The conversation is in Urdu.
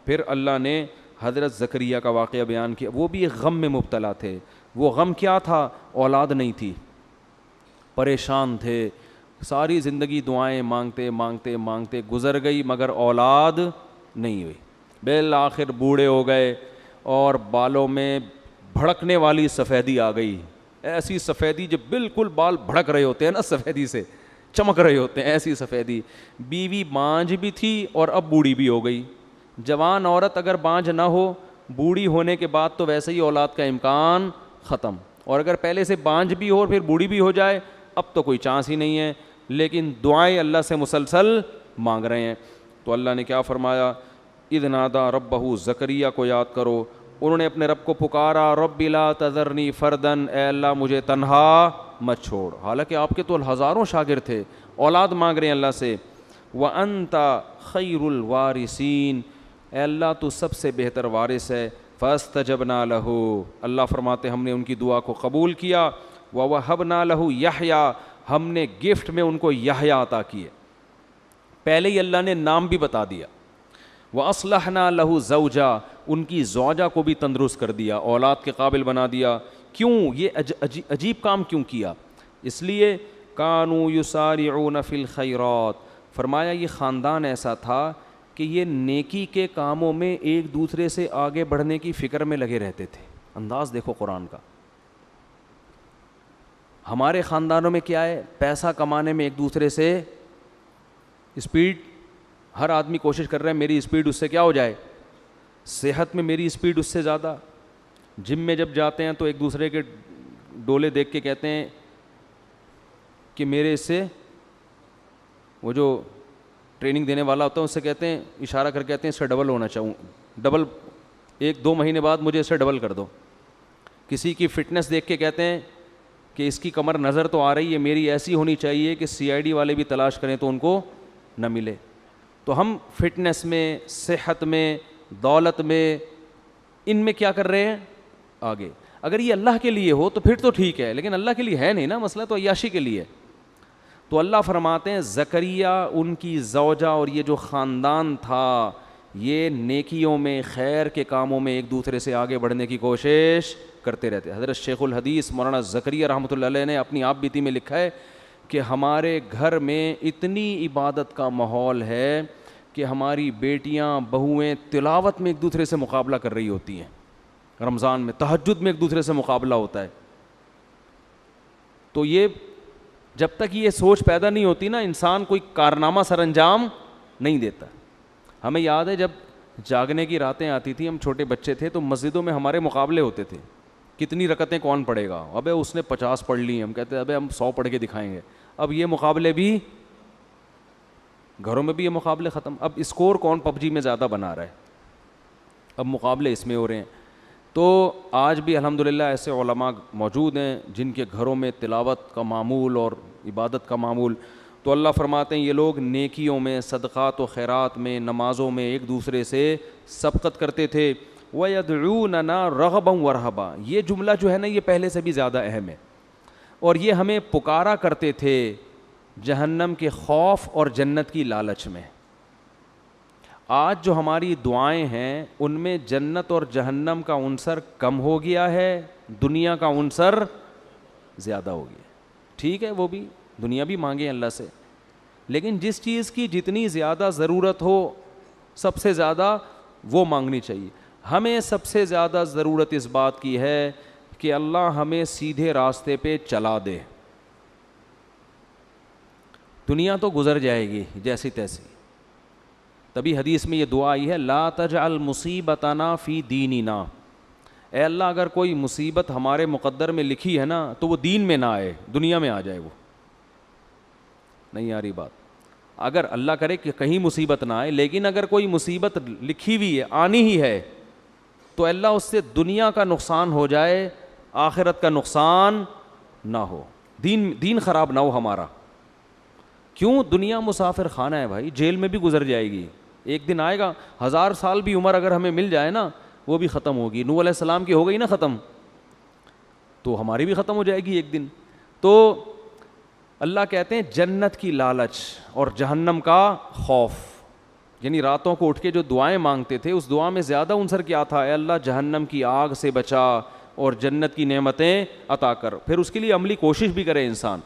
پھر اللہ نے حضرت زکریا کا واقعہ بیان کیا. وہ بھی ایک غم میں مبتلا تھے. وہ غم کیا تھا؟ اولاد نہیں تھی, پریشان تھے, ساری زندگی دعائیں مانگتے مانگتے مانگتے گزر گئی مگر اولاد نہیں ہوئی. بالآخر بوڑھے ہو گئے اور بالوں میں بھڑکنے والی سفیدی آ گئی. ایسی سفیدی جو بالکل بال بھڑک رہے ہوتے ہیں نا, سفیدی سے چمک رہے ہوتے ہیں, ایسی سفیدی. بیوی بانجھ بھی تھی اور اب بوڑھی بھی ہو گئی. جوان عورت اگر بانجھ نہ ہو, بوڑھی ہونے کے بعد تو ویسے ہی اولاد کا امکان ختم, اور اگر پہلے سے بانجھ بھی ہو اور پھر بوڑھی بھی ہو جائے اب تو کوئی چانس ہی نہیں ہے. لیکن دعائیں اللہ سے مسلسل مانگ رہے ہیں. تو اللہ نے کیا فرمایا؟ اذ نادا ربہ, زکریا کو یاد کرو, انہوں نے اپنے رب کو پکارا, رب لا تذرنی فردن, اے اللہ مجھے تنہا مت چھوڑ. حالانکہ آپ کے تو ہزاروں شاگرد تھے, اولاد مانگ رہے ہیں اللہ سے. وَأَنْتَ خَيْرُ الْوَارِثِينَ, اے اللہ تو سب سے بہتر وارث ہے. فَاسْتَجَبْنَا لَهُ, اللہ فرماتے ہم نے ان کی دعا کو قبول کیا. وَوَهَبْنَا لَهُ يَحْيَىٰ, ہم نے گفٹ میں ان کو یحییٰ عطا کیے. پہلے ہی اللہ نے نام بھی بتا دیا. وَأَصْلَحْنَا لَهُ زَوْجًا, ان کی زوجہ کو بھی تندرست کر دیا, اولاد کے قابل بنا دیا. کیوں یہ عجیب کام کیوں کیا؟ اس لیے كَانُوا يُسَارِعُونَ فِي الْخَيْرَاتِ, فرمایا یہ خاندان ایسا تھا کہ یہ نیکی کے کاموں میں ایک دوسرے سے آگے بڑھنے کی فکر میں لگے رہتے تھے. انداز دیکھو قرآن کا. ہمارے خاندانوں میں کیا ہے؟ پیسہ کمانے میں ایک دوسرے سے اسپیڈ, ہر آدمی کوشش کر رہا ہے میری اسپیڈ اس سے کیا ہو جائے, صحت میں میری اسپیڈ اس سے زیادہ. جم میں جب جاتے ہیں تو ایک دوسرے کے ڈولے دیکھ کے کہتے ہیں کہ میرے اس سے, وہ جو ٹریننگ دینے والا ہوتا ہے اس سے کہتے ہیں, اشارہ کر کہتے ہیں اس سے ڈبل ہونا چاہوں, ڈبل 1-2 مہینے بعد مجھے اس سے ڈبل کر دو. کسی کی فٹنس دیکھ کے کہتے ہیں کہ اس کی کمر نظر تو آ رہی ہے, میری ایسی ہونی چاہیے کہ CID والے بھی تلاش کریں تو ان کو نہ ملے. تو ہم فٹنس میں, صحت میں, دولت میں, ان میں کیا کر رہے ہیں آگے. اگر یہ اللہ کے لیے ہو تو پھر تو ٹھیک ہے, لیکن اللہ کے لیے ہے نہیں نا, مسئلہ تو عیاشی کے لیے. تو اللہ فرماتے ہیں زکریا, ان کی زوجہ اور یہ جو خاندان تھا یہ نیکیوں میں, خیر کے کاموں میں ایک دوسرے سے آگے بڑھنے کی کوشش کرتے رہتے. حضرت شیخ الحدیث مولانا زکریا رحمۃ اللہ علیہ نے اپنی آپ بیتی میں لکھا ہے کہ ہمارے گھر میں اتنی عبادت کا ماحول ہے کہ ہماری بیٹیاں بہویں تلاوت میں ایک دوسرے سے مقابلہ کر رہی ہوتی ہیں. رمضان میں تہجد میں ایک دوسرے سے مقابلہ ہوتا ہے. تو یہ جب تک یہ سوچ پیدا نہیں ہوتی نا, انسان کوئی کارنامہ سر انجام نہیں دیتا. ہمیں یاد ہے جب جاگنے کی راتیں آتی تھیں, ہم چھوٹے بچے تھے تو مسجدوں میں ہمارے مقابلے ہوتے تھے, کتنی رکعتیں کون پڑھے گا. ابے اس نے 50 پڑھ لی, ہم کہتے ہیں ابے ہم 100 پڑھ کے دکھائیں گے. اب یہ مقابلے بھی گھروں میں بھی, یہ مقابلے ختم. اب اسکور کون PUBG میں زیادہ بنا رہا ہے, اب مقابلے اس میں ہو رہے ہیں. تو آج بھی الحمدللہ ایسے علماء موجود ہیں جن کے گھروں میں تلاوت کا معمول اور عبادت کا معمول. تو اللہ فرماتے ہیں یہ لوگ نیکیوں میں, صدقات و خیرات میں, نمازوں میں ایک دوسرے سے سبقت کرتے تھے. وَيَدْعُونَنَا رَغَبًا وَرَهَبًا, یہ جملہ جو ہے نا یہ پہلے سے بھی زیادہ اہم ہے. اور یہ ہمیں پکارا کرتے تھے جہنم کے خوف اور جنت کی لالچ میں. آج جو ہماری دعائیں ہیں ان میں جنت اور جہنم کا عنصر کم ہو گیا ہے, دنیا کا عنصر زیادہ ہو گیا. ٹھیک ہے, وہ بھی دنیا بھی مانگے اللہ سے, لیکن جس چیز کی جتنی زیادہ ضرورت ہو سب سے زیادہ وہ مانگنی چاہیے. ہمیں سب سے زیادہ ضرورت اس بات کی ہے کہ اللہ ہمیں سیدھے راستے پہ چلا دے. دنیا تو گزر جائے گی جیسی تیسی. تبھی حدیث میں یہ دعا آئی ہے, لا تجعل مصیبتنا فی دیننا, اے اللہ اگر کوئی مصیبت ہمارے مقدر میں لکھی ہے نا تو وہ دین میں نہ آئے, دنیا میں آ جائے. وہ نہیں آ رہی بات. اگر اللہ کرے کہ کہیں مصیبت نہ آئے, لیکن اگر کوئی مصیبت لکھی ہوئی ہے, آنی ہی ہے, تو اللہ اس سے دنیا کا نقصان ہو جائے, آخرت کا نقصان نہ ہو, دین خراب نہ ہو ہمارا. کیوں؟ دنیا مسافر خانہ ہے بھائی, جیل میں بھی گزر جائے گی, ایک دن آئے گا. 1000 سال بھی عمر اگر ہمیں مل جائے نا وہ بھی ختم ہوگی. نوح علیہ السلام کی ہو گئی نا ختم, تو ہماری بھی ختم ہو جائے گی ایک دن. تو اللہ کہتے ہیں جنت کی لالچ اور جہنم کا خوف, یعنی راتوں کو اٹھ کے جو دعائیں مانگتے تھے اس دعا میں زیادہ عنصر کیا تھا؟ اے اللہ جہنم کی آگ سے بچا اور جنت کی نعمتیں عطا کر. پھر اس کے لیے عملی کوشش بھی کرے انسان.